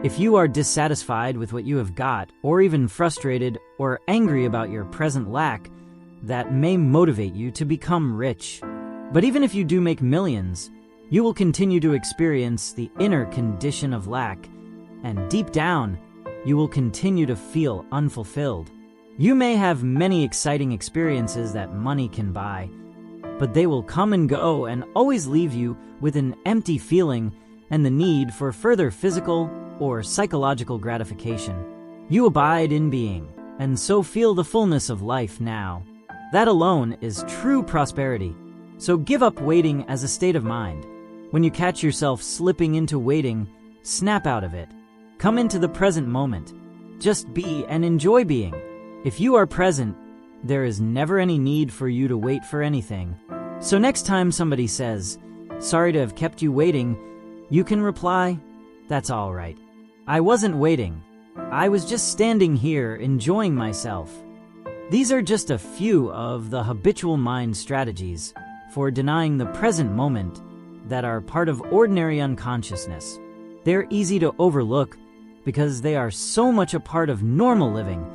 If you are dissatisfied with what you have got, or even frustrated or angry about your present lack, that may motivate you to become rich. But even if you do make millions, you will continue to experience the inner condition of lack, and deep down, you will continue to feel unfulfilled. You may have many exciting experiences that money can buy, but they will come and go and always leave you with an empty feeling and the need for further physical or psychological gratification. You abide in being, and so feel the fullness of life now. That alone is true prosperity. So give up waiting as a state of mind. When you catch yourself slipping into waiting, snap out of it. Come into the present moment. Just be and enjoy being. If you are present, there is never any need for you to wait for anything. So next time somebody says, "Sorry to have kept you waiting," you can reply, "That's all right. I wasn't waiting. I was just standing here enjoying myself." These are just a few of the habitual mind strategies for denying the present moment that are part of ordinary unconsciousness. They're easy to overlook because they are so much a part of normal living,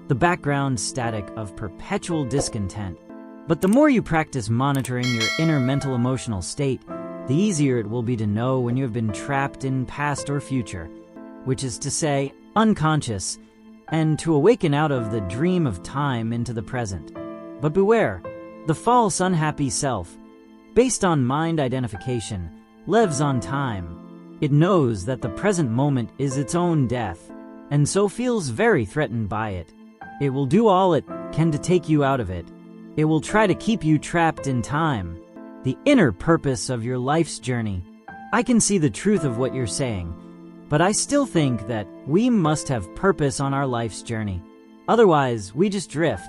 the background static of perpetual discontent. But the more you practice monitoring your inner mental emotional state, the easier it will be to know when you have been trapped in past or future, which is to say, unconscious, and to awaken out of the dream of time into the present. But beware, the false unhappy self, based on mind identification, lives on time. It knows that the present moment is its own death, and so feels very threatened by it. It will do all it can to take you out of it. It will try to keep you trapped in time, the inner purpose of your life's journey. I can see the truth of what you're saying, but I still think that we must have purpose on our life's journey. Otherwise, we just drift.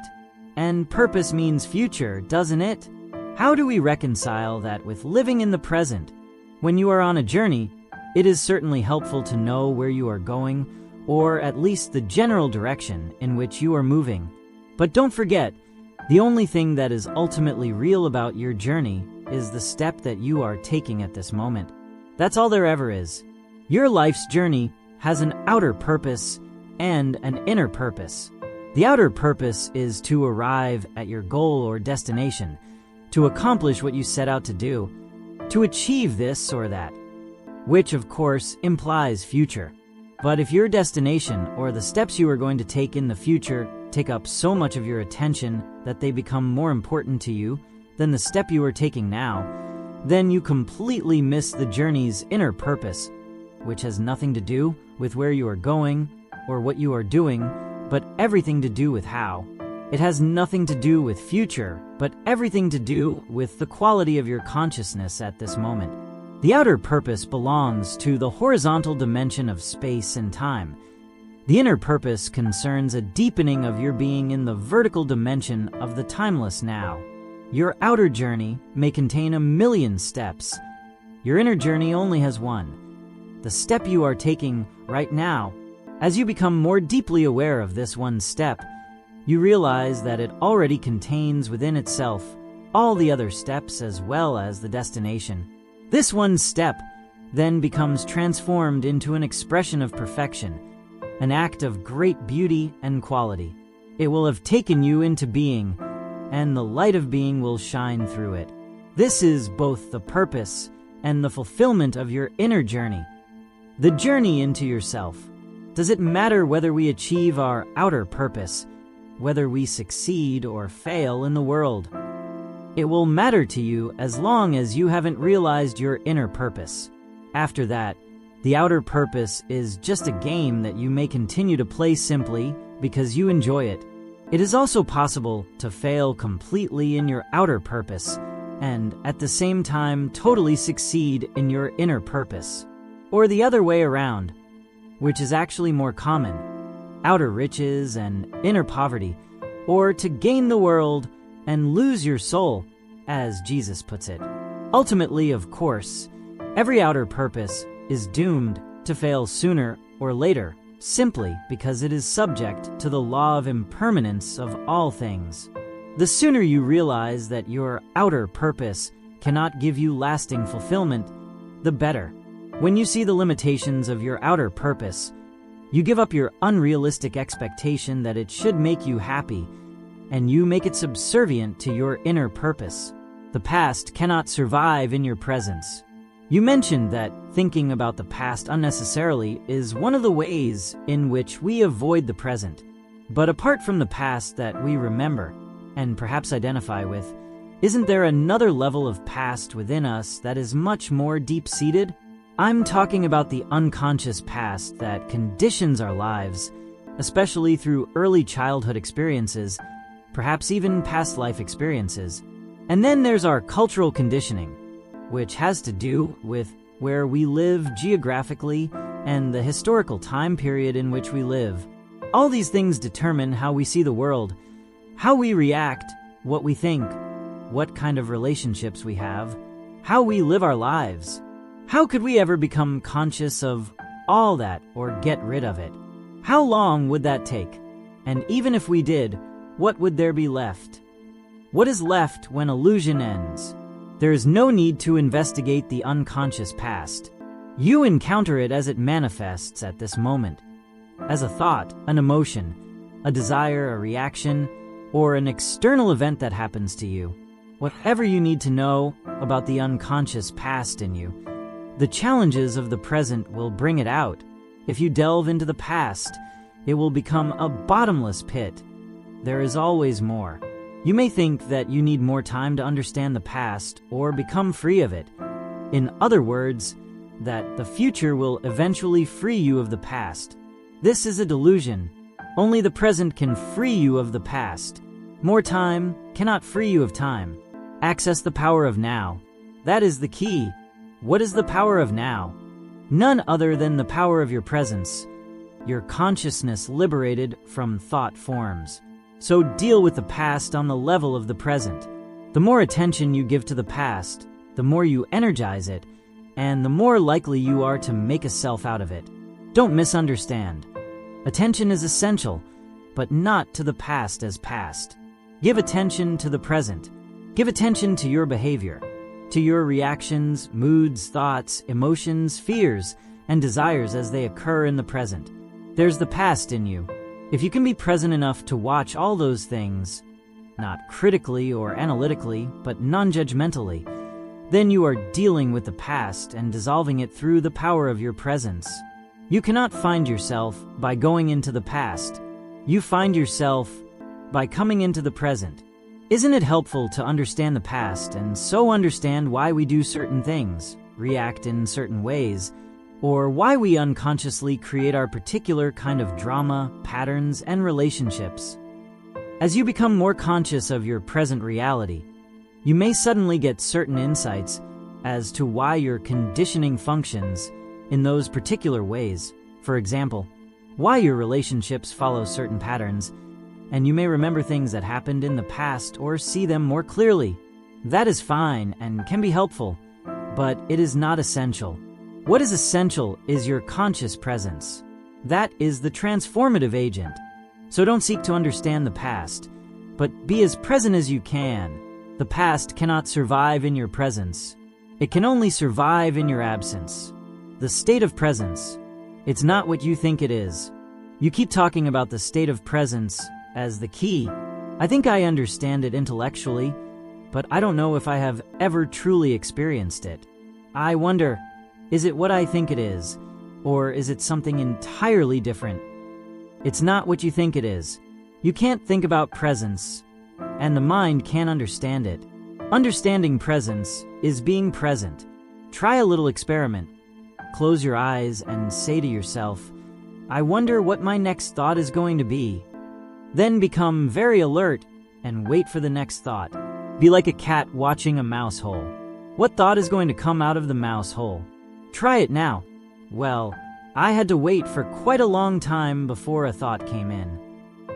And purpose means future, doesn't it? How do we reconcile that with living in the present? When you are on a journey, it is certainly helpful to know where you are going, or at least the general direction in which you are moving. But don't forget, the only thing that is ultimately real about your journey is the step that you are taking at this moment. That's all there ever is. Your life's journey has an outer purpose and an inner purpose. The outer purpose is to arrive at your goal or destination, to accomplish what you set out to do, to achieve this or that, which of course implies future. But if your destination or the steps you are going to take in the future take up so much of your attention that they become more important to you than the step you are taking now, then you completely miss the journey's inner purpose, which has nothing to do with where you are going or what you are doing, but everything to do with how. It has nothing to do with future, but everything to do with the quality of your consciousness at this moment. The outer purpose belongs to the horizontal dimension of space and time. The inner purpose concerns a deepening of your being in the vertical dimension of the timeless now. Your outer journey may contain 1,000,000 steps. Your inner journey only has one. The step you are taking right now. As you become more deeply aware of this one step, you realize that it already contains within itself all the other steps as well as the destination. This one step then becomes transformed into an expression of perfection, an act of great beauty and quality. It will have taken you into being, and the light of being will shine through it. This is both the purpose and the fulfillment of your inner journey, the journey into yourself. Does it matter whether we achieve our outer purpose, whether we succeed or fail in the world? It will matter to you as long as you haven't realized your inner purpose. After that, the outer purpose is just a game that you may continue to play simply because you enjoy it. It is also possible to fail completely in your outer purpose and at the same time totally succeed in your inner purpose. Or the other way around, which is actually more common, outer riches and inner poverty, or to gain the world and lose your soul, as Jesus puts it. Ultimately, of course, every outer purpose is doomed to fail sooner or later, simply because it is subject to the law of impermanence of all things. The sooner you realize that your outer purpose cannot give you lasting fulfillment, the better. When you see the limitations of your outer purpose, you give up your unrealistic expectation that it should make you happy, and you make it subservient to your inner purpose. The past cannot survive in your presence. You mentioned that thinking about the past unnecessarily is one of the ways in which we avoid the present. But apart from the past that we remember, and perhaps identify with, isn't there another level of past within us that is much more deep-seated? I'm talking about the unconscious past that conditions our lives, especially through early childhood experiences, perhaps even past life experiences. And then there's our cultural conditioning, which has to do with where we live geographically and the historical time period in which we live. All these things determine how we see the world, how we react, what we think, what kind of relationships we have, how we live our lives. How could we ever become conscious of all that or get rid of it? How long would that take? And even if we did, what would there be left? What is left when illusion ends? There is no need to investigate the unconscious past. You encounter it as it manifests at this moment, as a thought, an emotion, a desire, a reaction, or an external event that happens to you. Whatever you need to know about the unconscious past in you, the challenges of the present will bring it out. If you delve into the past, it will become a bottomless pit. There is always more. You may think that you need more time to understand the past or become free of it. In other words, that the future will eventually free you of the past. This is a delusion. Only the present can free you of the past. More time cannot free you of time. Access the power of now. That is the key. What is the power of now? None other than the power of your presence, your consciousness liberated from thought forms. So deal with the past on the level of the present. The more attention you give to the past, the more you energize it, and the more likely you are to make a self out of it. Don't misunderstand. Attention is essential, but not to the past as past. Give attention to the present. Give attention to your behavior, to your reactions, moods, thoughts, emotions, fears, and desires as they occur in the present. There's the past in you. If you can be present enough to watch all those things, not critically or analytically, but non-judgmentally, then you are dealing with the past and dissolving it through the power of your presence. You cannot find yourself by going into the past. You find yourself by coming into the present. Isn't it helpful to understand the past and so understand why we do certain things, react in certain ways, or why we unconsciously create our particular kind of drama, patterns, and relationships? As you become more conscious of your present reality, you may suddenly get certain insights as to why your conditioning functions in those particular ways. For example, why your relationships follow certain patterns, and you may remember things that happened in the past or see them more clearly. That is fine and can be helpful, but it is not essential. What is essential is your conscious presence. That is the transformative agent. So don't seek to understand the past, but be as present as you can. The past cannot survive in your presence. It can only survive in your absence. The state of presence. It's not what you think it is. You keep talking about the state of presence as the key. I think I understand it intellectually, but I don't know if I have ever truly experienced it. I wonder, is it what I think it is, or is it something entirely different? It's not what you think it is. You can't think about presence, and the mind can't understand it. Understanding presence is being present. Try a little experiment. Close your eyes and say to yourself, I wonder what my next thought is going to be. Then become very alert and wait for the next thought. Be like a cat watching a mouse hole. What thought is going to come out of the mouse hole? Try it now. Well, I had to wait for quite a long time before a thought came in.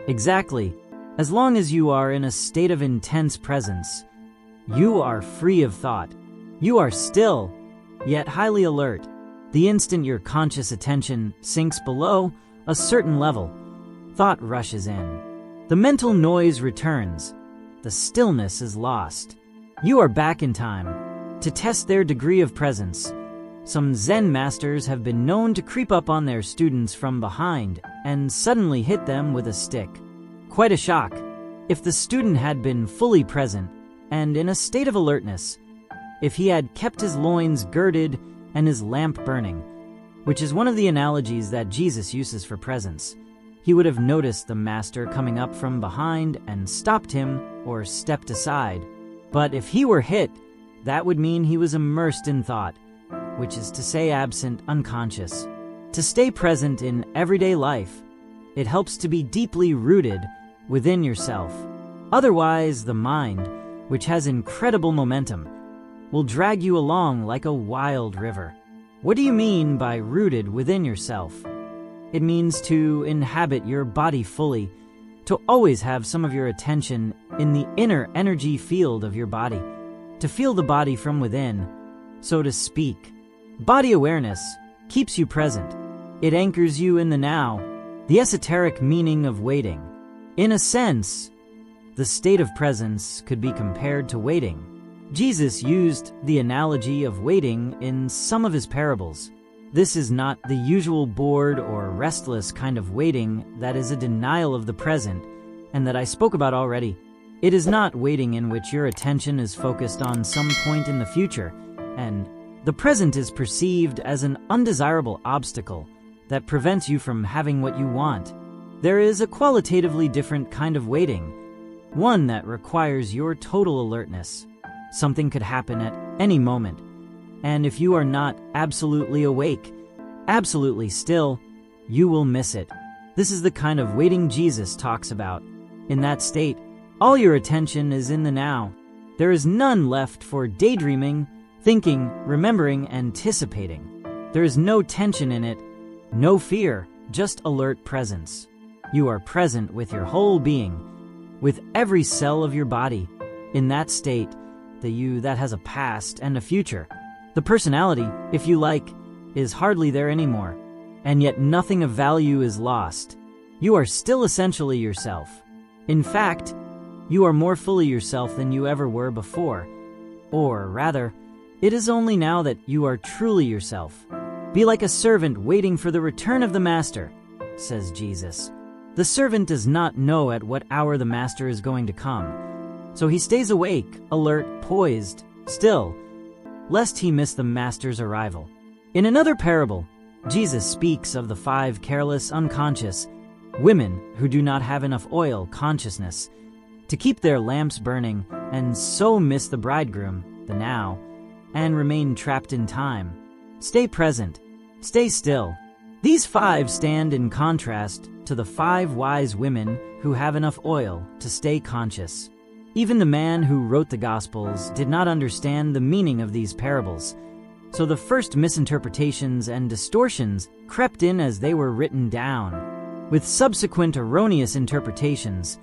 Exactly. As long as you are in a state of intense presence, you are free of thought. You are still, yet highly alert. The instant your conscious attention sinks below a certain level, thought rushes in. The mental noise returns. The stillness is lost. You are back in time to test their degree of presence. Some Zen masters have been known to creep up on their students from behind and suddenly hit them with a stick. Quite a shock. If the student had been fully present and in a state of alertness, if he had kept his loins girded and his lamp burning, which is one of the analogies that Jesus uses for presence, he would have noticed the master coming up from behind and stopped him or stepped aside. But if he were hit, that would mean he was immersed in thought, which is to say absent, unconscious. To stay present in everyday life, it helps to be deeply rooted within yourself. Otherwise, the mind, which has incredible momentum, will drag you along like a wild river. What do you mean by rooted within yourself? It means to inhabit your body fully, to always have some of your attention in the inner energy field of your body, to feel the body from within, so to speak. Body awareness keeps you present. It anchors you in the now, the esoteric meaning of waiting. In a sense, the state of presence could be compared to waiting. Jesus used the analogy of waiting in some of his parables. This is not the usual bored or restless kind of waiting that is a denial of the present and that I spoke about already. It is not waiting in which your attention is focused on some point in the future, and the present is perceived as an undesirable obstacle that prevents you from having what you want. There is a qualitatively different kind of waiting, one that requires your total alertness. Something could happen at any moment, and if you are not absolutely awake, absolutely still, you will miss it. This is the kind of waiting Jesus talks about. In that state, all your attention is in the now. There is none left for daydreaming, thinking, remembering, anticipating. There is no tension in it, no fear, just alert presence. You are present with your whole being, with every cell of your body. In that state, the you that has a past and a future, the personality, if you like, is hardly there anymore. And yet nothing of value is lost. You are still essentially yourself. In fact, you are more fully yourself than you ever were before. Or rather, it is only now that you are truly yourself. Be like a servant waiting for the return of the master, says Jesus. The servant does not know at what hour the master is going to come, so he stays awake, alert, poised, still, lest he miss the master's arrival. In another parable, Jesus speaks of the 5 careless, unconscious women who do not have enough oil consciousness to keep their lamps burning and so miss the bridegroom, the now, and remain trapped in time. Stay present. Stay still. These 5 stand in contrast to the 5 wise women who have enough oil to stay conscious. Even the man who wrote the Gospels did not understand the meaning of these parables, so the first misinterpretations and distortions crept in as they were written down. With subsequent erroneous interpretations,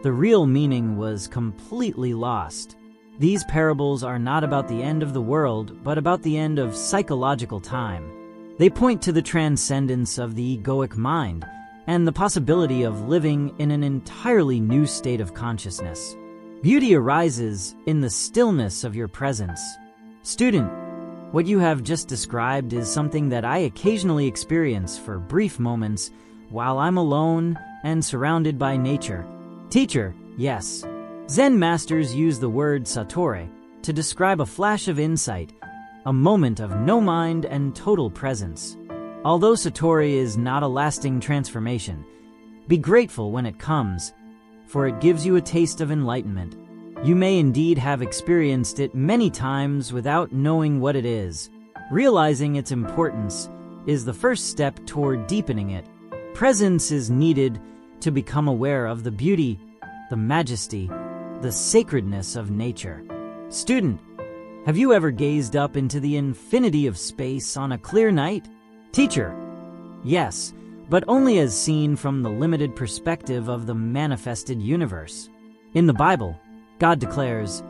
the real meaning was completely lost. These parables are not about the end of the world, but about the end of psychological time. They point to the transcendence of the egoic mind and the possibility of living in an entirely new state of consciousness. Beauty arises in the stillness of your presence. Student, what you have just described is something that I occasionally experience for brief moments while I'm alone and surrounded by nature. Teacher, yes. Zen masters use the word satori to describe a flash of insight, a moment of no mind and total presence. Although satori is not a lasting transformation, be grateful when it comes, for it gives you a taste of enlightenment. You may indeed have experienced it many times without knowing what it is. Realizing its importance is the first step toward deepening it. Presence is needed to become aware of the beauty, the majesty, the sacredness of nature. Student, have you ever gazed up into the infinity of space on a clear night? Teacher, yes, but only as seen from the limited perspective of the manifested universe. In the Bible, God declares,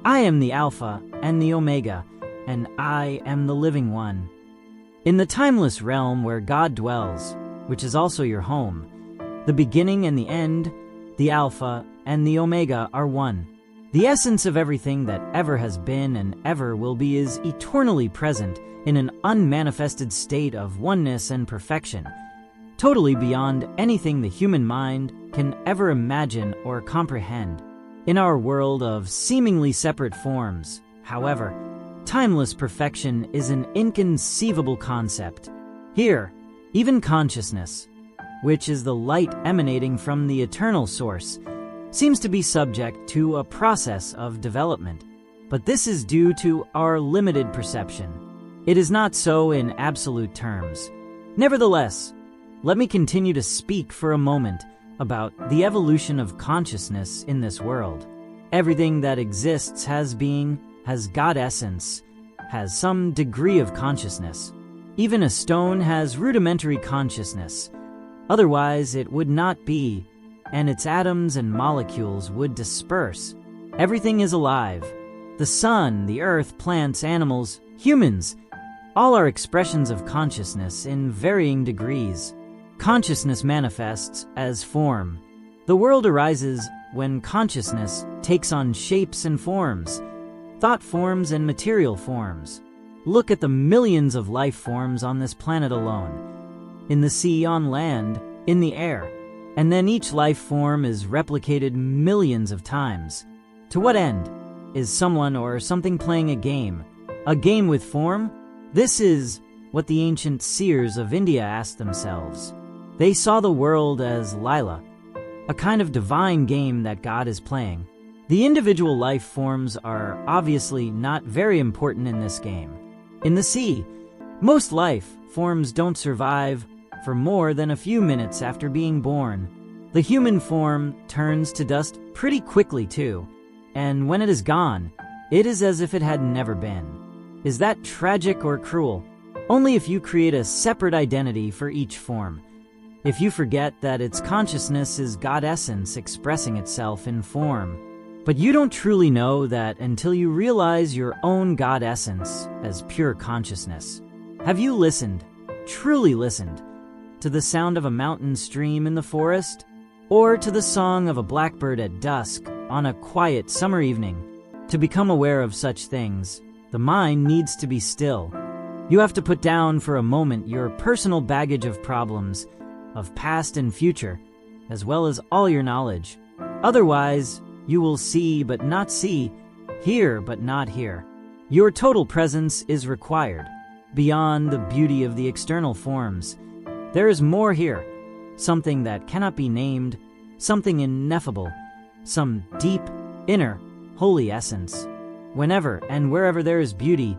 "I am the Alpha and the Omega, and I am the living one." In the timeless realm where God dwells, which is also your home, the beginning and the end, the Alpha and the Omega are one. The essence of everything that ever has been and ever will be is eternally present in an unmanifested state of oneness and perfection, totally beyond anything the human mind can ever imagine or comprehend. In our world of seemingly separate forms, however, timeless perfection is an inconceivable concept. Here, even consciousness, which is the light emanating from the eternal source, seems to be subject to a process of development. But this is due to our limited perception. It is not so in absolute terms. Nevertheless, let me continue to speak for a moment about the evolution of consciousness in this world. Everything that exists has being, has God essence, has some degree of consciousness. Even a stone has rudimentary consciousness. Otherwise, it would not be, and its atoms and molecules would disperse. Everything is alive. The sun, the earth, plants, animals, humans, all are expressions of consciousness in varying degrees. Consciousness manifests as form. The world arises when consciousness takes on shapes and forms, thought forms and material forms. Look at the millions of life forms on this planet alone, in the sea, on land, in the air, and then each life form is replicated millions of times. To what end? Is someone or something playing a game with form? This is what the ancient seers of India asked themselves. They saw the world as Lila, a kind of divine game that God is playing. The individual life forms are obviously not very important in this game. In the sea, most life forms don't survive for more than a few minutes after being born. The human form turns to dust pretty quickly too, and when it is gone, it is as if it had never been. Is that tragic or cruel? Only if you create a separate identity for each form. If you forget that its consciousness is God essence expressing itself in form. But you don't truly know that until you realize your own God essence as pure consciousness. Have you listened, truly listened, to the sound of a mountain stream in the forest? Or to the song of a blackbird at dusk on a quiet summer evening? To become aware of such things, the mind needs to be still. You have to put down for a moment your personal baggage of problems, of past and future, as well as all your knowledge. Otherwise, you will see but not see, hear but not hear. Your total presence is required. Beyond the beauty of the external forms, there is more here, something that cannot be named, something ineffable, some deep, inner, holy essence. Whenever and wherever there is beauty,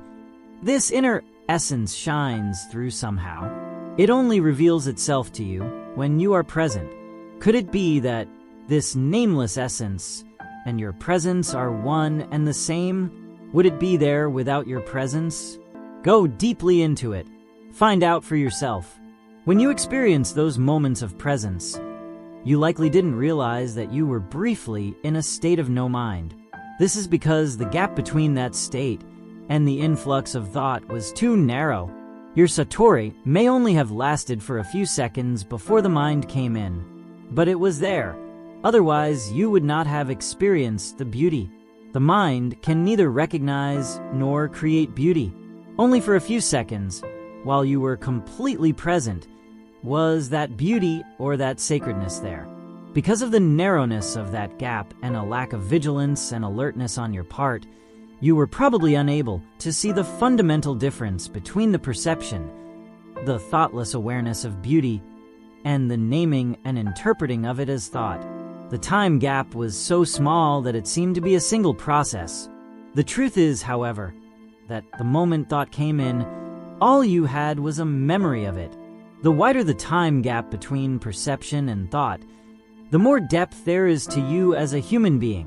this inner essence shines through somehow. It only reveals itself to you when you are present. Could it be that this nameless essence and your presence are one and the same? Would it be there without your presence? Go deeply into it. Find out for yourself. When you experience those moments of presence, you likely didn't realize that you were briefly in a state of no mind. This is because the gap between that state and the influx of thought was too narrow. Your satori may only have lasted for a few seconds before the mind came in, but it was there. Otherwise, you would not have experienced the beauty. The mind can neither recognize nor create beauty. Only for a few seconds, while you were completely present, was that beauty or that sacredness there. Because of the narrowness of that gap and a lack of vigilance and alertness on your part, you were probably unable to see the fundamental difference between the perception, the thoughtless awareness of beauty, and the naming and interpreting of it as thought. The time gap was so small that it seemed to be a single process. The truth is, however, that the moment thought came in, all you had was a memory of it. The wider the time gap between perception and thought, the more depth there is to you as a human being,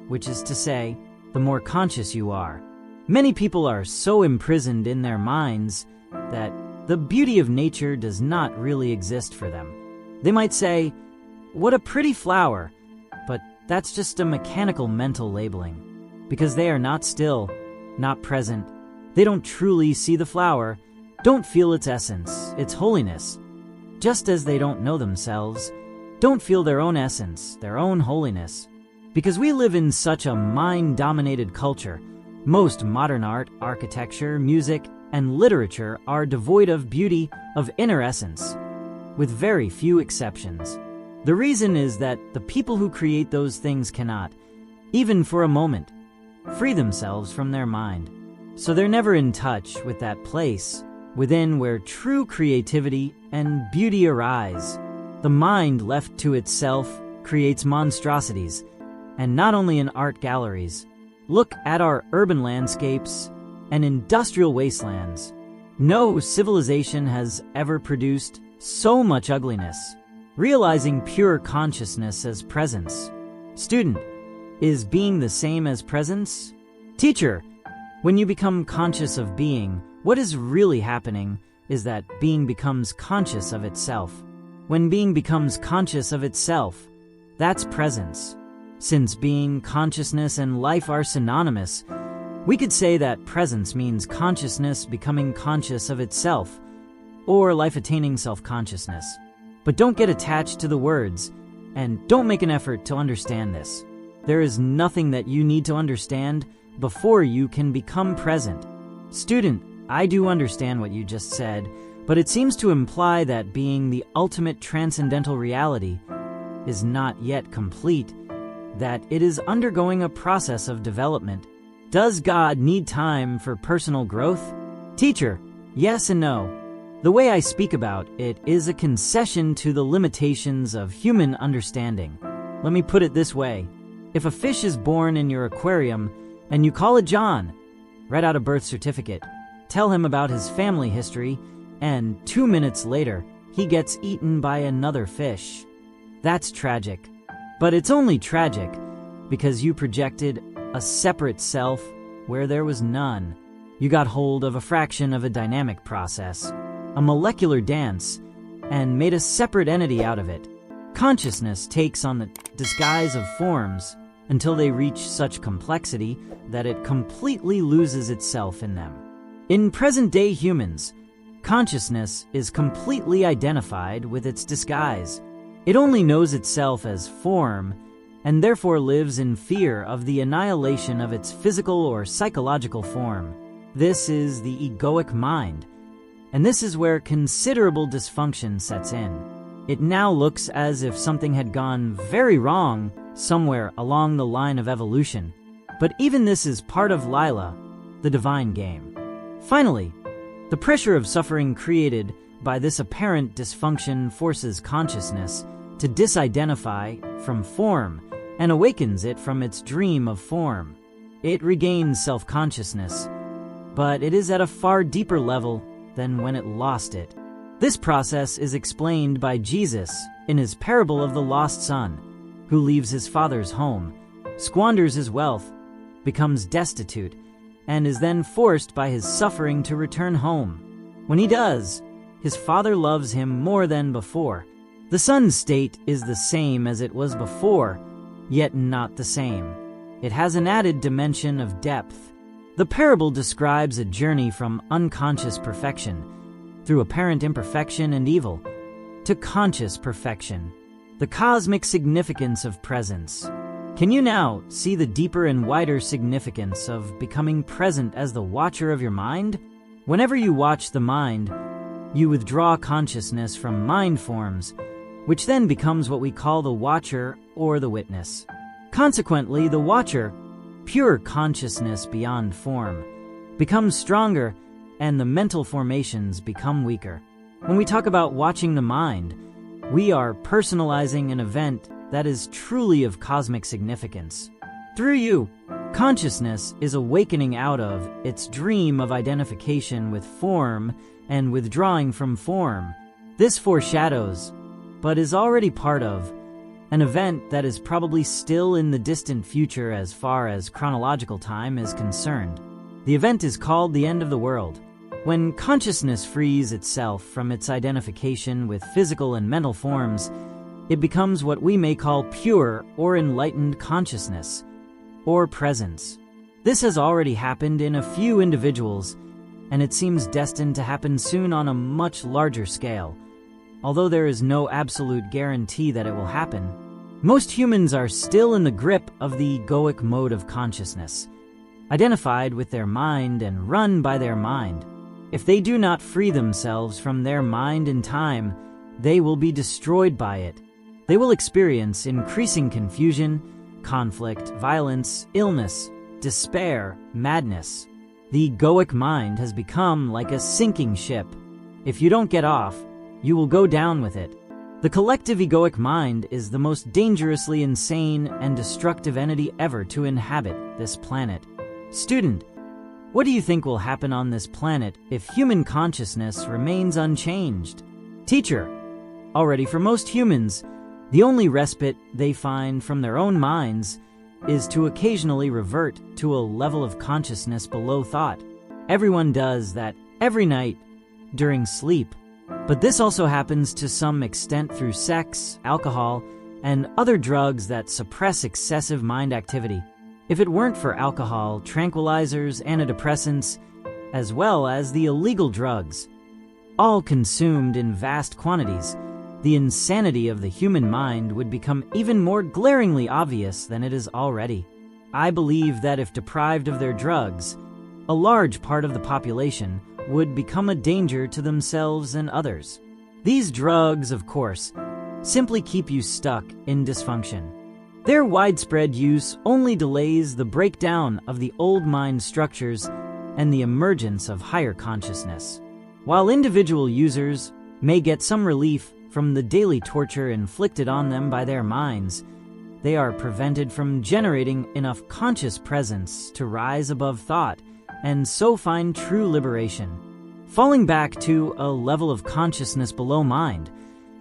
which is to say, the more conscious you are. Many people are so imprisoned in their minds that the beauty of nature does not really exist for them. They might say, "What a pretty flower," but that's just a mechanical mental labeling, because they are not still, not present. They don't truly see the flower, don't feel its essence, its holiness, just as they don't know themselves, don't feel their own essence, their own holiness. Because we live in such a mind-dominated culture, most modern art, architecture, music, and literature are devoid of beauty, of inner essence, with very few exceptions. The reason is that the people who create those things cannot, even for a moment, free themselves from their mind. So they're never in touch with that place within where true creativity and beauty arise. The mind left to itself creates monstrosities, and not only in art galleries. Look at our urban landscapes and industrial wastelands. No civilization has ever produced so much ugliness. Realizing pure consciousness as presence. Student, is being the same as presence? Teacher, when you become conscious of being, what is really happening is that being becomes conscious of itself. When being becomes conscious of itself, that's presence. Since being, consciousness, and life are synonymous, we could say that presence means consciousness becoming conscious of itself, or life attaining self-consciousness. But don't get attached to the words, and don't make an effort to understand this. There is nothing that you need to understand before you can become present. Student, I do understand what you just said, but it seems to imply that being the ultimate transcendental reality is not yet complete, that it is undergoing a process of development. Does God need time for personal growth? Teacher, yes and no. The way I speak about it is a concession to the limitations of human understanding. Let me put it this way. If a fish is born in your aquarium and you call it John, write out a birth certificate, tell him about his family history, and 2 minutes later, he gets eaten by another fish. That's tragic. But it's only tragic because you projected a separate self where there was none. You got hold of a fraction of a dynamic process, a molecular dance, and made a separate entity out of it. Consciousness takes on the disguise of forms until they reach such complexity that it completely loses itself in them. In present-day humans, consciousness is completely identified with its disguise. It only knows itself as form, and therefore lives in fear of the annihilation of its physical or psychological form. This is the egoic mind, and this is where considerable dysfunction sets in. It now looks as if something had gone very wrong somewhere along the line of evolution. But even this is part of Lila, the divine game. Finally, the pressure of suffering created by this apparent dysfunction forces consciousness to disidentify from form and awakens it from its dream of form. It regains self-consciousness, but it is at a far deeper level than when it lost it. This process is explained by Jesus in his parable of the lost son, who leaves his father's home, squanders his wealth, becomes destitute, and is then forced by his suffering to return home. When he does, his father loves him more than before. The son's state is the same as it was before, yet not the same. It has an added dimension of depth. The parable describes a journey from unconscious perfection, through apparent imperfection and evil, to conscious perfection, the cosmic significance of presence. Can you now see the deeper and wider significance of becoming present as the watcher of your mind? Whenever you watch the mind, you withdraw consciousness from mind forms, which then becomes what we call the watcher or the witness. Consequently, the watcher, pure consciousness beyond form, becomes stronger and the mental formations become weaker. When we talk about watching the mind, we are personalizing an event that is truly of cosmic significance. Through you, consciousness is awakening out of its dream of identification with form and withdrawing from form. This foreshadows, but is already part of, an event that is probably still in the distant future as far as chronological time is concerned. The event is called the end of the world. When consciousness frees itself from its identification with physical and mental forms, it becomes what we may call pure or enlightened consciousness, or presence. This has already happened in a few individuals, and it seems destined to happen soon on a much larger scale, although there is no absolute guarantee that it will happen. Most humans are still in the grip of the egoic mode of consciousness, identified with their mind and run by their mind. If they do not free themselves from their mind in time, they will be destroyed by it. They will experience increasing confusion, conflict, violence, illness, despair, madness. The egoic mind has become like a sinking ship. If you don't get off, you will go down with it. The collective egoic mind is the most dangerously insane and destructive entity ever to inhabit this planet. Student, what do you think will happen on this planet if human consciousness remains unchanged? Teacher, already for most humans, the only respite they find from their own minds is to occasionally revert to a level of consciousness below thought. Everyone does that every night during sleep. But this also happens to some extent through sex, alcohol, and other drugs that suppress excessive mind activity. If it weren't for alcohol, tranquilizers, antidepressants, as well as the illegal drugs, all consumed in vast quantities, the insanity of the human mind would become even more glaringly obvious than it is already. I believe that if deprived of their drugs, a large part of the population would become a danger to themselves and others. These drugs, of course, simply keep you stuck in dysfunction. Their widespread use only delays the breakdown of the old mind structures and the emergence of higher consciousness. While individual users may get some relief from the daily torture inflicted on them by their minds, they are prevented from generating enough conscious presence to rise above thought and so find true liberation. Falling back to a level of consciousness below mind,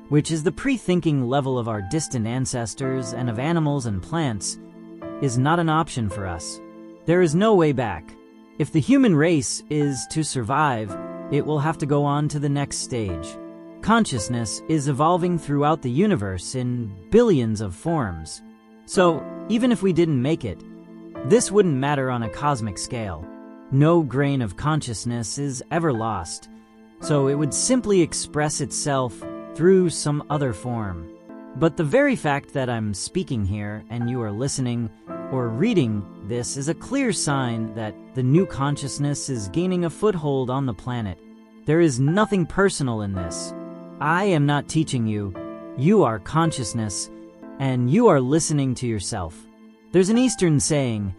which is the pre-thinking level of our distant ancestors and of animals and plants, is not an option for us. There is no way back. If the human race is to survive, it will have to go on to the next stage. Consciousness is evolving throughout the universe in billions of forms. So, even if we didn't make it, this wouldn't matter on a cosmic scale. No grain of consciousness is ever lost, so it would simply express itself through some other form. But the very fact that I'm speaking here and you are listening or reading this is a clear sign that the new consciousness is gaining a foothold on the planet. There is nothing personal in this. I am not teaching you. You are consciousness, and you are listening to yourself. There's an Eastern saying,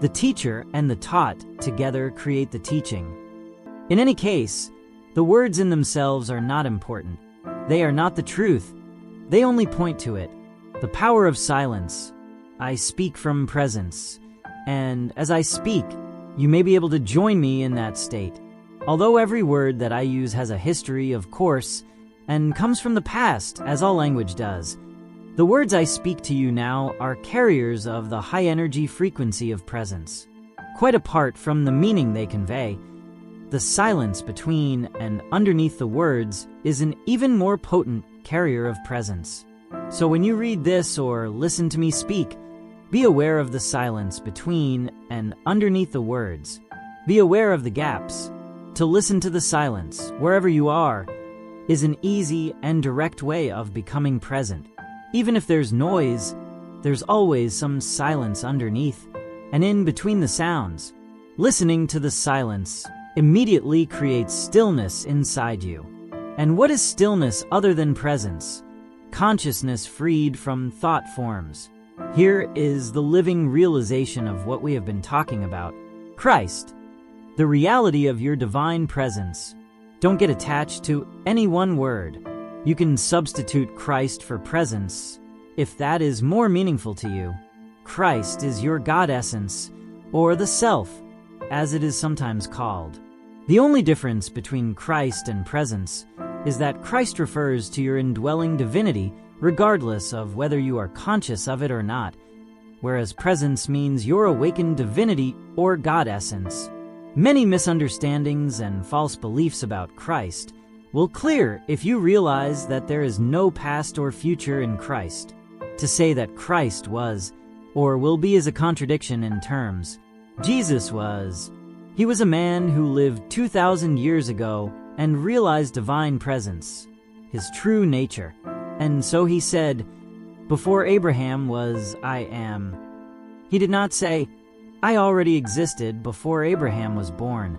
the teacher and the taught together create the teaching. In any case, the words in themselves are not important. They are not the truth. They only point to it. The power of silence. I speak from presence, and as I speak, you may be able to join me in that state. Although every word that I use has a history, of course, and comes from the past, as all language does, the words I speak to you now are carriers of the high-energy frequency of presence. Quite apart from the meaning they convey, the silence between and underneath the words is an even more potent carrier of presence. So when you read this or listen to me speak, be aware of the silence between and underneath the words. Be aware of the gaps. To listen to the silence, wherever you are, is an easy and direct way of becoming present. Even if there's noise, there's always some silence underneath and in between the sounds. Listening to the silence immediately creates stillness inside you. And what is stillness other than presence? Consciousness freed from thought forms. Here is the living realization of what we have been talking about. Christ, the reality of your divine presence. Don't get attached to any one word. You can substitute Christ for presence if that is more meaningful to you. Christ is your God essence, or the self, as it is sometimes called. The only difference between Christ and presence is that Christ refers to your indwelling divinity regardless of whether you are conscious of it or not, whereas presence means your awakened divinity or God essence. Many misunderstandings and false beliefs about Christ will clear if you realize that there is no past or future in Christ. To say that Christ was or will be is a contradiction in terms. Jesus was. He was a man who lived 2,000 years ago and realized divine presence, his true nature. And so he said, Before Abraham was, I am. He did not say, I already existed before Abraham was born,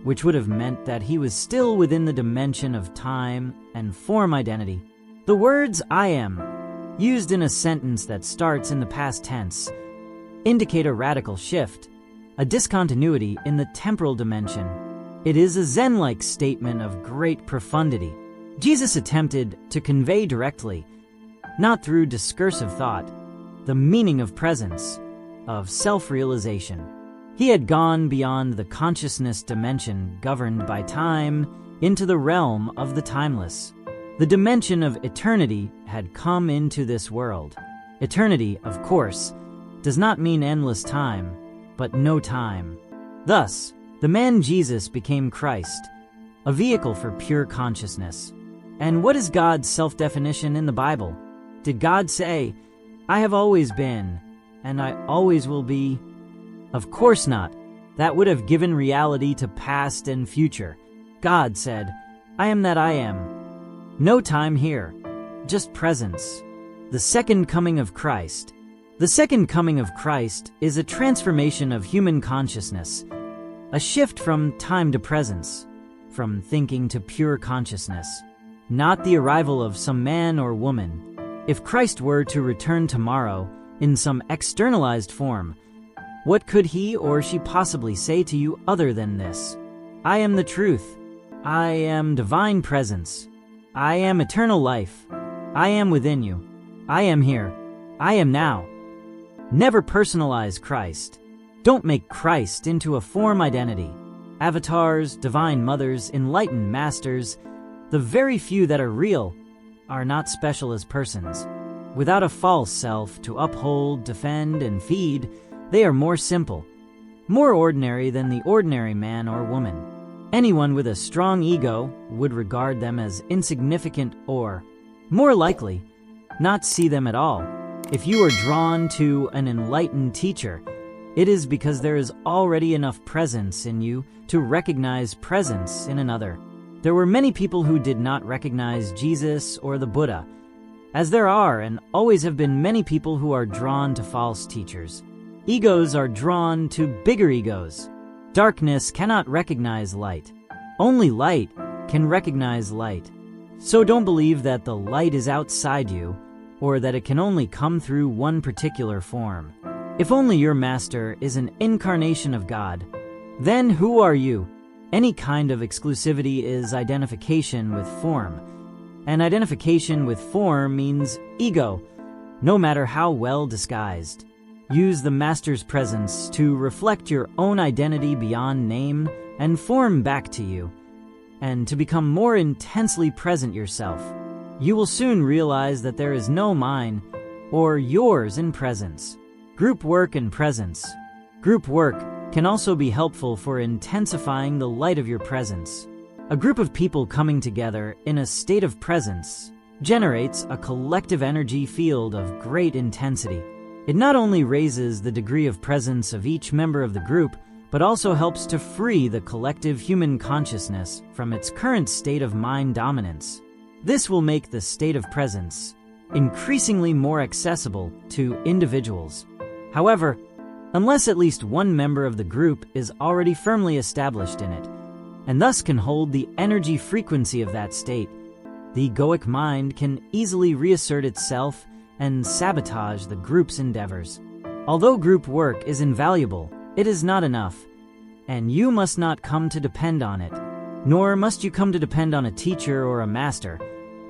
which would have meant that he was still within the dimension of time and form identity. The words I am, used in a sentence that starts in the past tense, indicate a radical shift, a discontinuity in the temporal dimension. It is a Zen-like statement of great profundity. Jesus attempted to convey directly, not through discursive thought, the meaning of presence, of self-realization. He had gone beyond the consciousness dimension governed by time into the realm of the timeless. The dimension of eternity had come into this world. Eternity, of course, does not mean endless time, but no time. Thus, the man Jesus became Christ, a vehicle for pure consciousness. And what is God's self-definition in the Bible? Did God say, I have always been, and I always will be? Of course not. That would have given reality to past and future. God said, I am that I am. No time here, just presence. The second coming of Christ. The second coming of Christ is a transformation of human consciousness, a shift from time to presence, from thinking to pure consciousness, not the arrival of some man or woman. If Christ were to return tomorrow in some externalized form, what could he or she possibly say to you other than this? I am the truth. I am divine presence. I am eternal life. I am within you. I am here. I am now. Never personalize Christ. Don't make Christ into a form identity. Avatars, divine mothers, enlightened masters, the very few that are real, are not special as persons. Without a false self to uphold, defend, and feed, they are more simple, more ordinary than the ordinary man or woman. Anyone with a strong ego would regard them as insignificant or, more likely, not see them at all. If you are drawn to an enlightened teacher, it is because there is already enough presence in you to recognize presence in another. There were many people who did not recognize Jesus or the Buddha, as there are and always have been many people who are drawn to false teachers. Egos are drawn to bigger egos. Darkness cannot recognize light. Only light can recognize light. So don't believe that the light is outside you, or that it can only come through one particular form. If only your master is an incarnation of God, then who are you? Any kind of exclusivity is identification with form, and identification with form means ego, no matter how well disguised. Use the master's presence to reflect your own identity beyond name and form back to you, and to become more intensely present yourself. You will soon realize that there is no mine or yours in presence. Group work and presence. Group work can also be helpful for intensifying the light of your presence. A group of people coming together in a state of presence generates a collective energy field of great intensity. It not only raises the degree of presence of each member of the group, but also helps to free the collective human consciousness from its current state of mind dominance. This will make the state of presence increasingly more accessible to individuals. However, unless at least one member of the group is already firmly established in it, and thus can hold the energy frequency of that state, the egoic mind can easily reassert itself and sabotage the group's endeavors. Although group work is invaluable, it is not enough, and you must not come to depend on it, nor must you come to depend on a teacher or a master,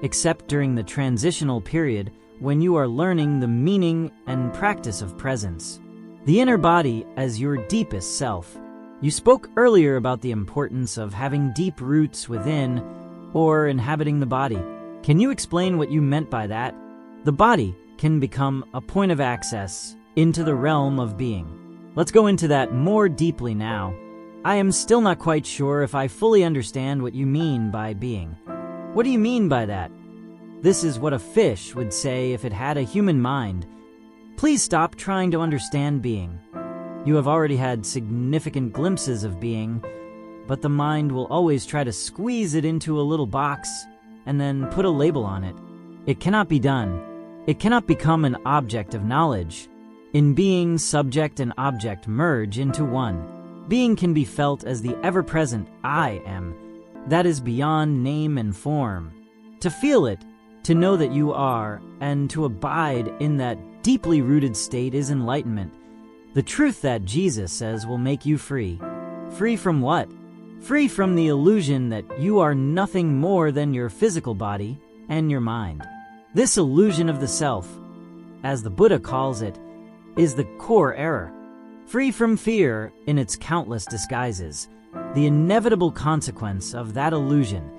except during the transitional period when you are learning the meaning and practice of presence. The inner body as your deepest self. You spoke earlier about the importance of having deep roots within or inhabiting the body. Can you explain what you meant by that? The body can become a point of access into the realm of being. Let's go into that more deeply now. I am still not quite sure if I fully understand what you mean by being. What do you mean by that? This is what a fish would say if it had a human mind. Please stop trying to understand being. You have already had significant glimpses of being, but the mind will always try to squeeze it into a little box and then put a label on it. It cannot be done. It cannot become an object of knowledge. In being, subject and object merge into one. Being can be felt as the ever-present I am, that is beyond name and form. To feel it, to know that you are, and to abide in that deeply rooted state is enlightenment. The truth that Jesus says will make you free. Free from what? Free from the illusion that you are nothing more than your physical body and your mind. This illusion of the self, as the Buddha calls it, is the core error. Free from fear in its countless disguises, the inevitable consequence of that illusion,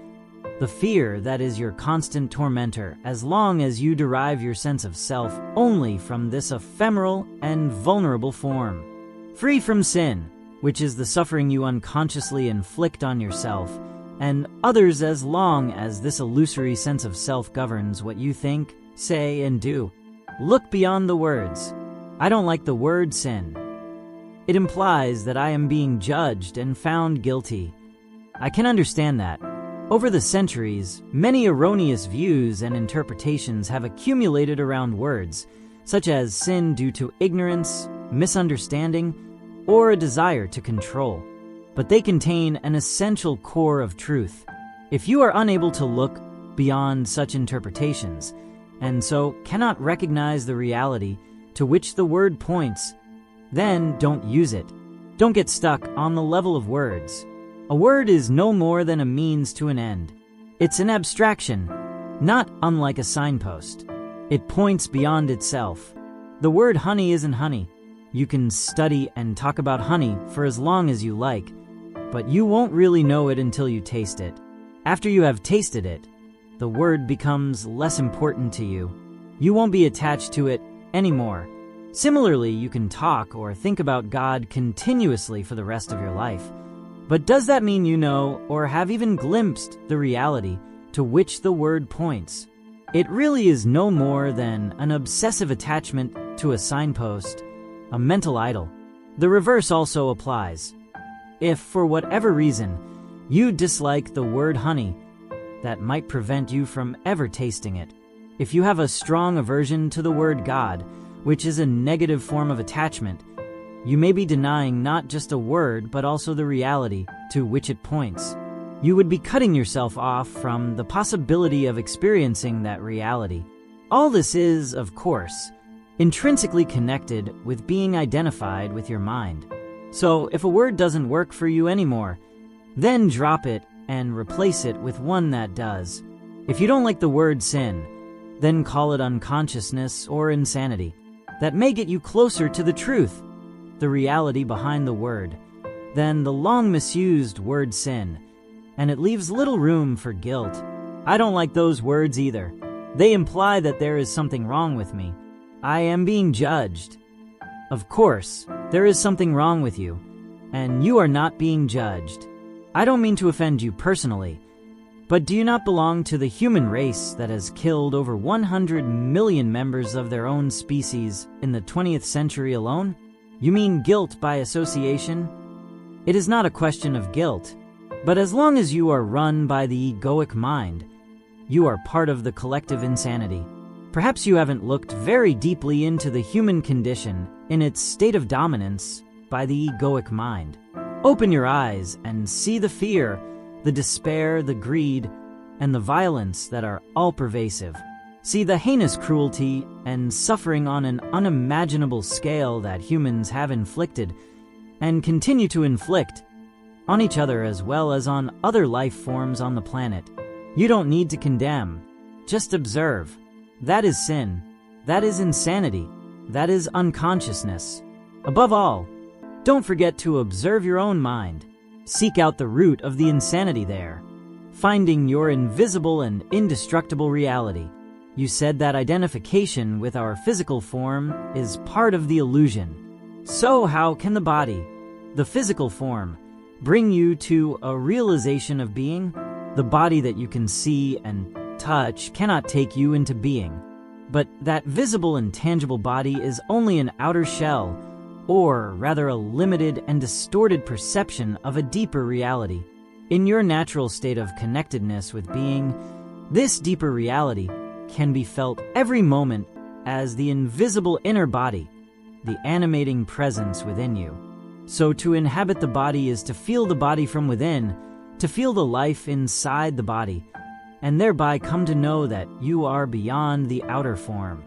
the fear that is your constant tormentor as long as you derive your sense of self only from this ephemeral and vulnerable form. Free from sin, which is the suffering you unconsciously inflict on yourself and others as long as this illusory sense of self governs what you think, say, and do. Look beyond the words. I don't like the word sin. It implies that I am being judged and found guilty. I can understand that. Over the centuries, many erroneous views and interpretations have accumulated around words, such as sin due to ignorance, misunderstanding, or a desire to control. But they contain an essential core of truth. If you are unable to look beyond such interpretations, and so cannot recognize the reality to which the word points, then don't use it. Don't get stuck on the level of words. A word is no more than a means to an end. It's an abstraction, not unlike a signpost. It points beyond itself. The word honey isn't honey. You can study and talk about honey for as long as you like, but you won't really know it until you taste it. After you have tasted it, the word becomes less important to you. You won't be attached to it anymore. Similarly, you can talk or think about God continuously for the rest of your life. But does that mean you know or have even glimpsed the reality to which the word points? It really is no more than an obsessive attachment to a signpost, a mental idol. The reverse also applies. If, for whatever reason, you dislike the word honey, that might prevent you from ever tasting it. If you have a strong aversion to the word God, which is a negative form of attachment, you may be denying not just a word but also the reality to which it points. You would be cutting yourself off from the possibility of experiencing that reality. All this is, of course, intrinsically connected with being identified with your mind. So if a word doesn't work for you anymore, then drop it and replace it with one that does. If you don't like the word sin, then call it unconsciousness or insanity. That may get you closer to the truth, the reality behind the word, than the long misused word sin, and it leaves little room for guilt. I don't like those words either. They imply that there is something wrong with me. I am being judged. Of course, there is something wrong with you, and you are not being judged. I don't mean to offend you personally, but do you not belong to the human race that has killed over 100 million members of their own species in the 20th century alone? You mean guilt by association? It is not a question of guilt, but as long as you are run by the egoic mind, you are part of the collective insanity. Perhaps you haven't looked very deeply into the human condition in its state of dominance by the egoic mind. Open your eyes and see the fear, the despair, the greed, and the violence that are all-pervasive. See the heinous cruelty and suffering on an unimaginable scale that humans have inflicted and continue to inflict on each other as well as on other life forms on the planet. You don't need to condemn, just observe. That is sin. That is insanity. That is unconsciousness. Above all, don't forget to observe your own mind. Seek out the root of the insanity there, finding your invisible and indestructible reality. You said that identification with our physical form is part of the illusion. So how can the body, the physical form, bring you to a realization of being? The body that you can see and touch cannot take you into being. But that visible and tangible body is only an outer shell, or rather a limited and distorted perception of a deeper reality. In your natural state of connectedness with being, this deeper reality can be felt every moment as the invisible inner body, the animating presence within you. So to inhabit the body is to feel the body from within, to feel the life inside the body, and thereby come to know that you are beyond the outer form.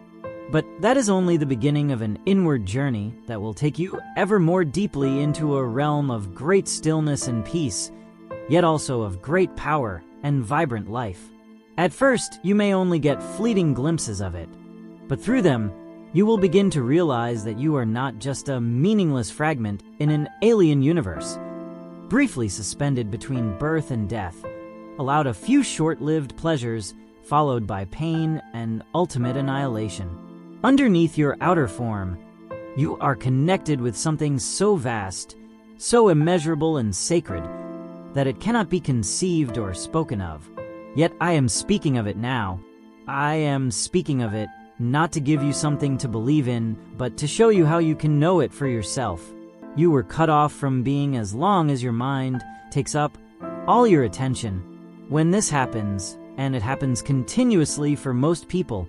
But that is only the beginning of an inward journey that will take you ever more deeply into a realm of great stillness and peace, yet also of great power and vibrant life. At first, you may only get fleeting glimpses of it, but through them, you will begin to realize that you are not just a meaningless fragment in an alien universe, briefly suspended between birth and death, allowed a few short-lived pleasures followed by pain and ultimate annihilation. Underneath your outer form, you are connected with something so vast, so immeasurable and sacred, that it cannot be conceived or spoken of. Yet I am speaking of it now. I am speaking of it not to give you something to believe in, but to show you how you can know it for yourself. You were cut off from being as long as your mind takes up all your attention. When this happens, and it happens continuously for most people,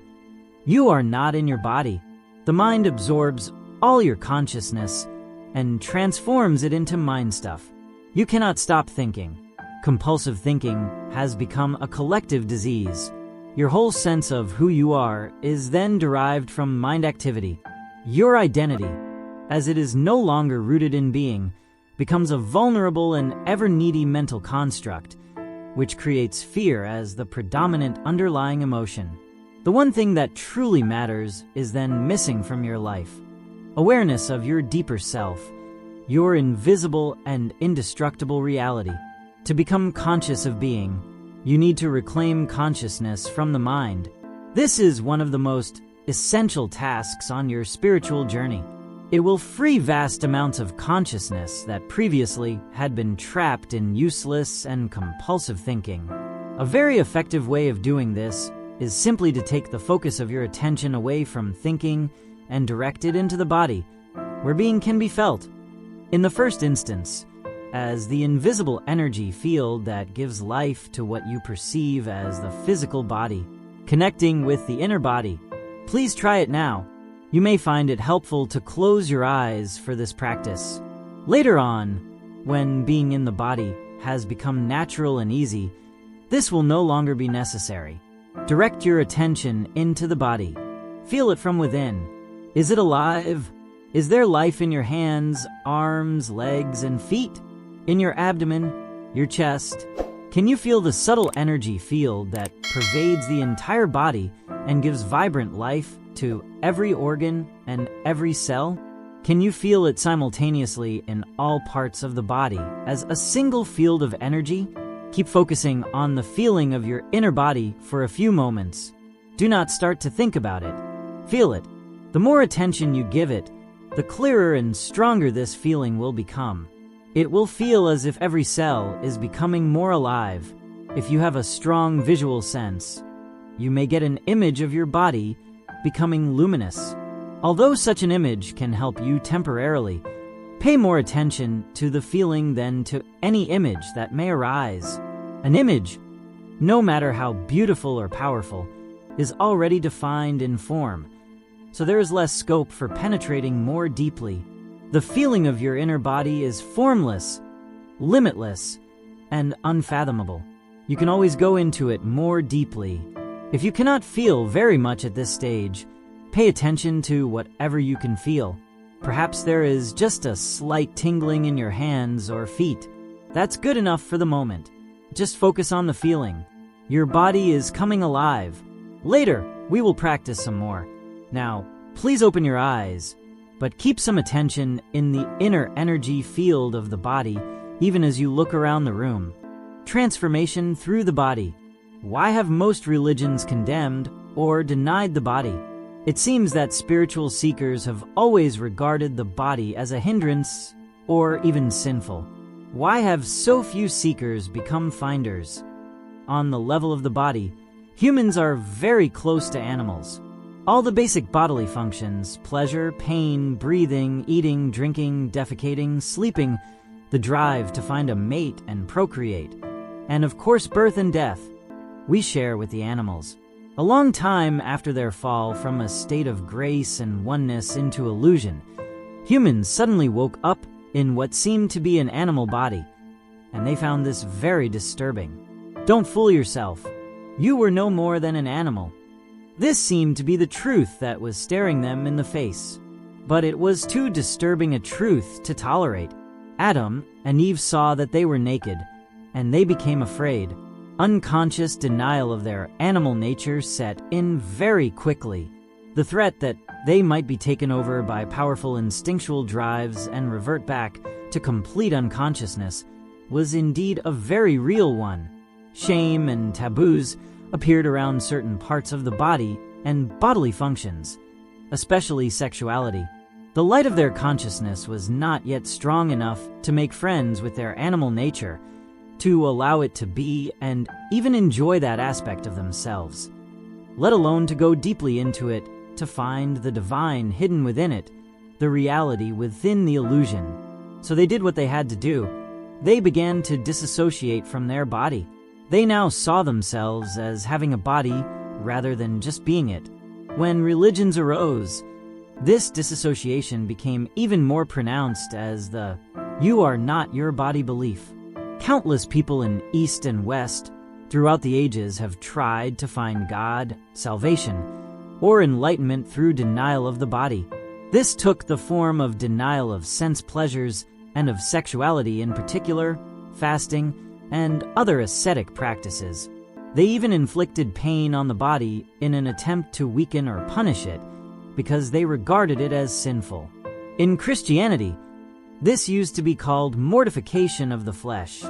you are not in your body. The mind absorbs all your consciousness and transforms it into mind stuff. You cannot stop thinking. Compulsive thinking has become a collective disease. Your whole sense of who you are is then derived from mind activity. Your identity, as it is no longer rooted in being, becomes a vulnerable and ever-needy mental construct, which creates fear as the predominant underlying emotion. The one thing that truly matters is then missing from your life. Awareness of your deeper self, your invisible and indestructible reality. To become conscious of being, you need to reclaim consciousness from the mind. This is one of the most essential tasks on your spiritual journey. It will free vast amounts of consciousness that previously had been trapped in useless and compulsive thinking. A very effective way of doing this is simply to take the focus of your attention away from thinking and direct it into the body, where being can be felt. In the first instance, as the invisible energy field that gives life to what you perceive as the physical body, connecting with the inner body. Please try it now. You may find it helpful to close your eyes for this practice. Later on, when being in the body has become natural and easy, this will no longer be necessary. Direct your attention into the body. Feel it from within. Is it alive? Is there life in your hands, arms, legs, and feet? In your abdomen, your chest? Can you feel the subtle energy field that pervades the entire body and gives vibrant life to every organ and every cell? Can you feel it simultaneously in all parts of the body as a single field of energy? Keep focusing on the feeling of your inner body for a few moments. Do not start to think about it. Feel it. The more attention you give it, the clearer and stronger this feeling will become. It will feel as if every cell is becoming more alive. If you have a strong visual sense, you may get an image of your body becoming luminous. Although such an image can help you temporarily, pay more attention to the feeling than to any image that may arise. An image, no matter how beautiful or powerful, is already defined in form, so there is less scope for penetrating more deeply. The feeling of your inner body is formless, limitless, and unfathomable. You can always go into it more deeply. If you cannot feel very much at this stage, pay attention to whatever you can feel. Perhaps there is just a slight tingling in your hands or feet. That's good enough for the moment. Just focus on the feeling. Your body is coming alive. Later, we will practice some more. Now, please open your eyes, but keep some attention in the inner energy field of the body, even as you look around the room. Transformation through the body. Why have most religions condemned or denied the body? It seems that spiritual seekers have always regarded the body as a hindrance or even sinful. Why have so few seekers become finders? On the level of the body, humans are very close to animals. All the basic bodily functions, pleasure, pain, breathing, eating, drinking, defecating, sleeping, the drive to find a mate and procreate, and of course birth and death, we share with the animals. A long time after their fall from a state of grace and oneness into illusion, humans suddenly woke up in what seemed to be an animal body, and they found this very disturbing. Don't fool yourself. You were no more than an animal. This seemed to be the truth that was staring them in the face. But it was too disturbing a truth to tolerate. Adam and Eve saw that they were naked, and they became afraid. Unconscious denial of their animal nature set in very quickly. The threat that they might be taken over by powerful instinctual drives and revert back to complete unconsciousness was indeed a very real one. Shame and taboos appeared around certain parts of the body and bodily functions, especially sexuality. The light of their consciousness was not yet strong enough to make friends with their animal nature, to allow it to be and even enjoy that aspect of themselves, let alone to go deeply into it to find the divine hidden within it, the reality within the illusion. So they did what they had to do. They began to disassociate from their body. They now saw themselves as having a body rather than just being it. When religions arose, this disassociation became even more pronounced as the "you are not your body" belief. Countless people in East and West throughout the ages have tried to find God, salvation, or enlightenment through denial of the body. This took the form of denial of sense pleasures and of sexuality in particular, fasting, and other ascetic practices. They even inflicted pain on the body in an attempt to weaken or punish it because they regarded it as sinful. In Christianity, this used to be called mortification of the flesh.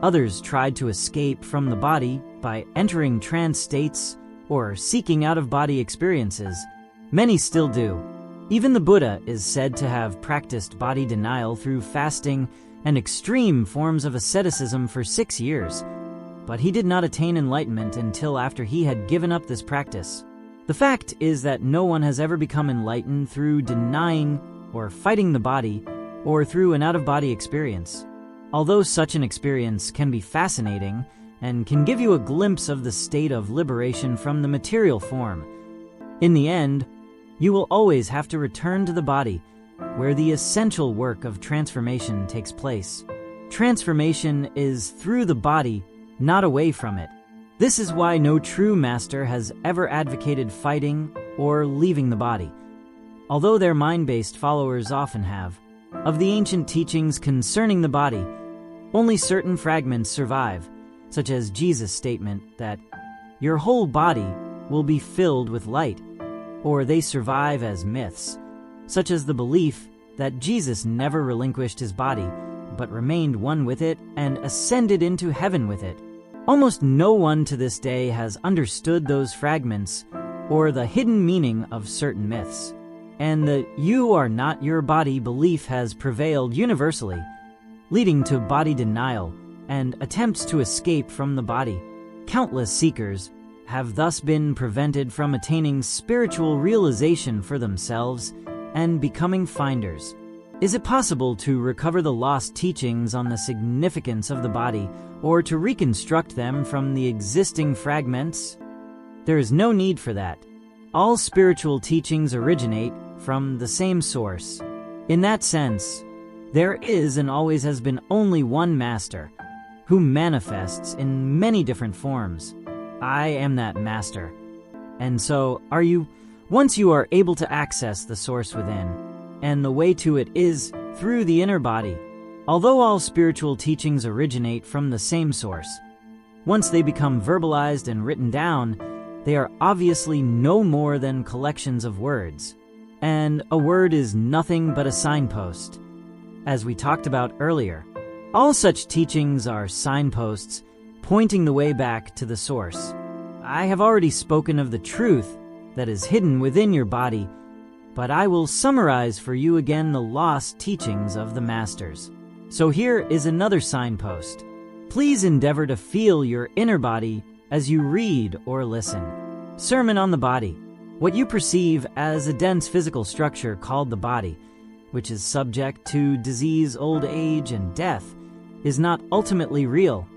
Others tried to escape from the body by entering trance states or seeking out-of-body experiences. Many still do. Even the Buddha is said to have practiced body denial through fasting and extreme forms of asceticism for 6 years, but he did not attain enlightenment until after he had given up this practice. The fact is that no one has ever become enlightened through denying or fighting the body or through an out-of-body experience. Although such an experience can be fascinating and can give you a glimpse of the state of liberation from the material form, in the end, you will always have to return to the body, where the essential work of transformation takes place. Transformation is through the body, not away from it. This is why no true master has ever advocated fighting or leaving the body, although their mind-based followers often have. Of the ancient teachings concerning the body, only certain fragments survive, such as Jesus' statement that your whole body will be filled with light, or they survive as myths, such as the belief that Jesus never relinquished his body, but remained one with it and ascended into heaven with it. Almost no one to this day has understood those fragments or the hidden meaning of certain myths, and the "you are not your body" belief has prevailed universally, leading to body denial and attempts to escape from the body. Countless seekers have thus been prevented from attaining spiritual realization for themselves and becoming finders. Is it possible to recover the lost teachings on the significance of the body or to reconstruct them from the existing fragments? There is no need for that. All spiritual teachings originate from the same source. In that sense, there is and always has been only one master who manifests in many different forms. I am that master. And so are you, once you are able to access the source within, and the way to it is through the inner body. Although all spiritual teachings originate from the same source, once they become verbalized and written down, they are obviously no more than collections of words. And a word is nothing but a signpost. As we talked about earlier, all such teachings are signposts pointing the way back to the source. I have already spoken of the truth that is hidden within your body, but I will summarize for you again the lost teachings of the masters. So here is another signpost. Please endeavor to feel your inner body as you read or listen. Sermon on the Body. What you perceive as a dense physical structure called the body, which is subject to disease, old age, and death, is not ultimately real,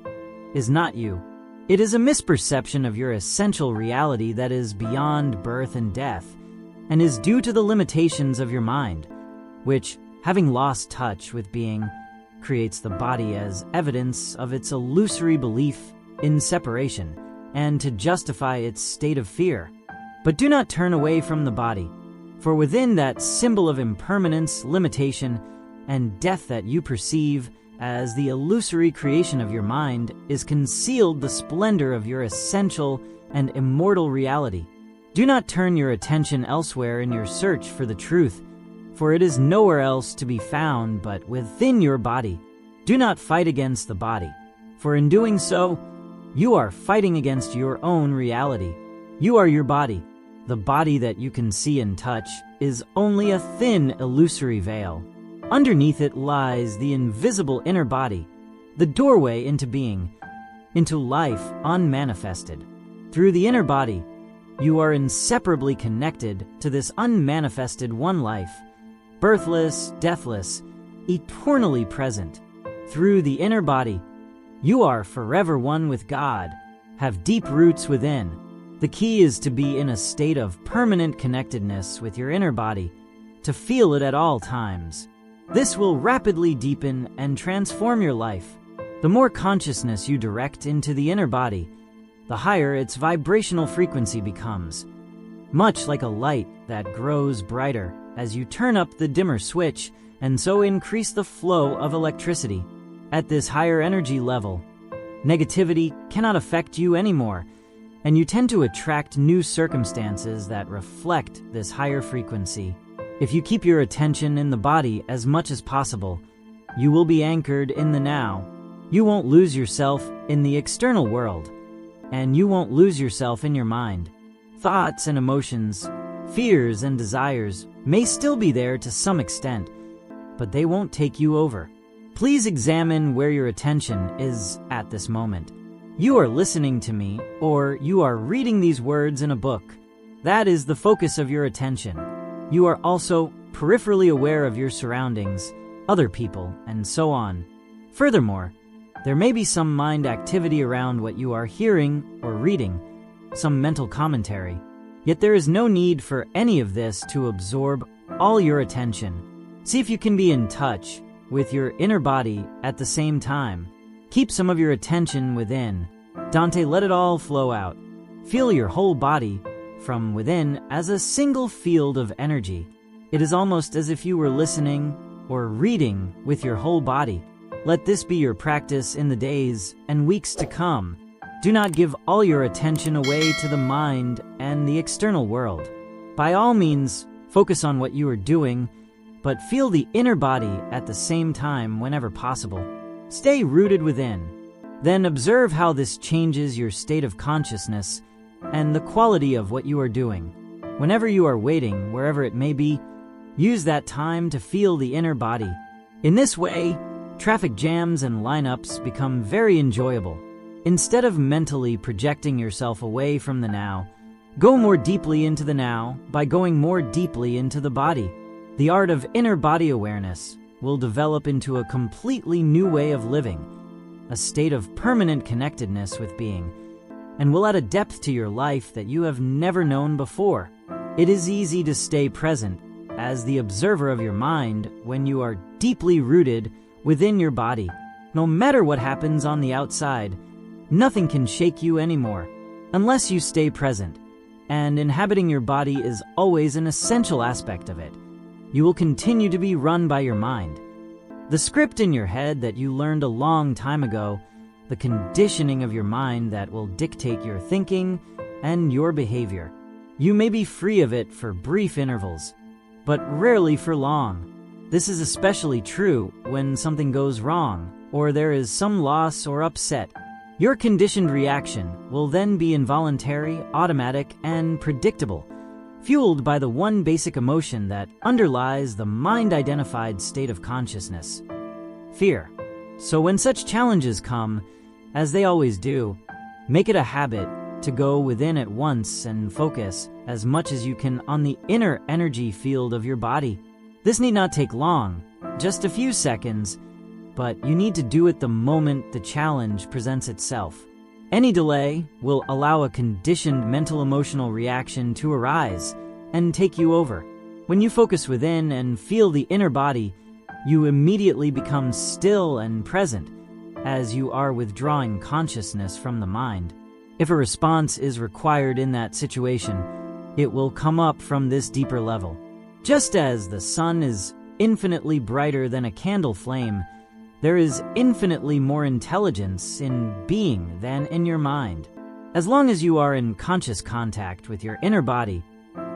is not you. It is a misperception of your essential reality that is beyond birth and death, and is due to the limitations of your mind, which, having lost touch with being, creates the body as evidence of its illusory belief in separation, and to justify its state of fear. But do not turn away from the body, for within that symbol of impermanence, limitation, and death that you perceive as the illusory creation of your mind is concealed the splendor of your essential and immortal reality. Do not turn your attention elsewhere in your search for the truth, for it is nowhere else to be found but within your body. Do not fight against the body, for in doing so, you are fighting against your own reality. You are your body. The body that you can see and touch is only a thin, illusory veil. Underneath it lies the invisible inner body, the doorway into being, into life unmanifested. Through the inner body, you are inseparably connected to this unmanifested one life, birthless, deathless, eternally present. Through the inner body, you are forever one with God, have deep roots within. The key is to be in a state of permanent connectedness with your inner body, to feel it at all times. This will rapidly deepen and transform your life. The more consciousness you direct into the inner body, the higher its vibrational frequency becomes, much like a light that grows brighter as you turn up the dimmer switch and so increase the flow of electricity. At this higher energy level, negativity cannot affect you anymore, and you tend to attract new circumstances that reflect this higher frequency. If you keep your attention in the body as much as possible, you will be anchored in the now. You won't lose yourself in the external world, and you won't lose yourself in your mind. Thoughts and emotions, fears and desires may still be there to some extent, but they won't take you over. Please examine where your attention is at this moment. You are listening to me, or you are reading these words in a book. That is the focus of your attention. You are also peripherally aware of your surroundings, other people, and so on. Furthermore, there may be some mind activity around what you are hearing or reading, some mental commentary. Yet there is no need for any of this to absorb all your attention. See if you can be in touch with your inner body at the same time. Keep some of your attention within. Dante, let it all flow out. Feel your whole body from within as a single field of energy. It is almost as if you were listening or reading with your whole body. Let this be your practice in the days and weeks to come. Do not give all your attention away to the mind and the external world. By all means, focus on what you are doing, but feel the inner body at the same time whenever possible. Stay rooted within. Then observe how this changes your state of consciousness and the quality of what you are doing. Whenever you are waiting, wherever it may be, use that time to feel the inner body. In this way, traffic jams and lineups become very enjoyable. Instead of mentally projecting yourself away from the now, go more deeply into the now by going more deeply into the body. The art of inner body awareness will develop into a completely new way of living, a state of permanent connectedness with being, and will add a depth to your life that you have never known before. It is easy to stay present as the observer of your mind when you are deeply rooted within your body. No matter what happens on the outside, nothing can shake you anymore, unless you stay present, and inhabiting your body is always an essential aspect of it. You will continue to be run by your mind. The script in your head that you learned a long time ago, the conditioning of your mind that will dictate your thinking and your behavior. You may be free of it for brief intervals, but rarely for long. This is especially true when something goes wrong, or there is some loss or upset. Your conditioned reaction will then be involuntary, automatic, and predictable, fueled by the one basic emotion that underlies the mind-identified state of consciousness: fear. So when such challenges come, as they always do, make it a habit to go within at once and focus as much as you can on the inner energy field of your body. This need not take long, just a few seconds, but you need to do it the moment the challenge presents itself. Any delay will allow a conditioned mental-emotional reaction to arise and take you over. When you focus within and feel the inner body, you immediately become still and present, as you are withdrawing consciousness from the mind. If a response is required in that situation, it will come up from this deeper level. Just as the sun is infinitely brighter than a candle flame, there is infinitely more intelligence in being than in your mind. As long as you are in conscious contact with your inner body,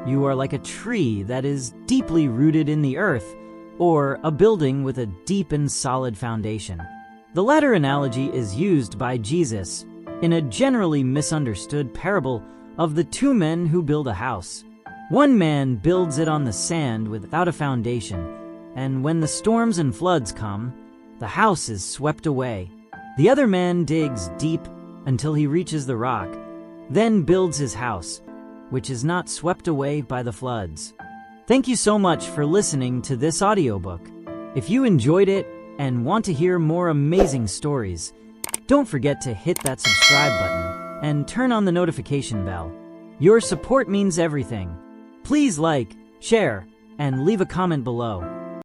you are like a tree that is deeply rooted in the earth, or a building with a deep and solid foundation. The latter analogy is used by Jesus in a generally misunderstood parable of the two men who build a house. One man builds it on the sand without a foundation, and when the storms and floods come, the house is swept away. The other man digs deep until he reaches the rock, then builds his house, which is not swept away by the floods. Thank you so much for listening to this audiobook. If you enjoyed it and want to hear more amazing stories, don't forget to hit that subscribe button and turn on the notification bell. Your support means everything. Please like, share, and leave a comment below.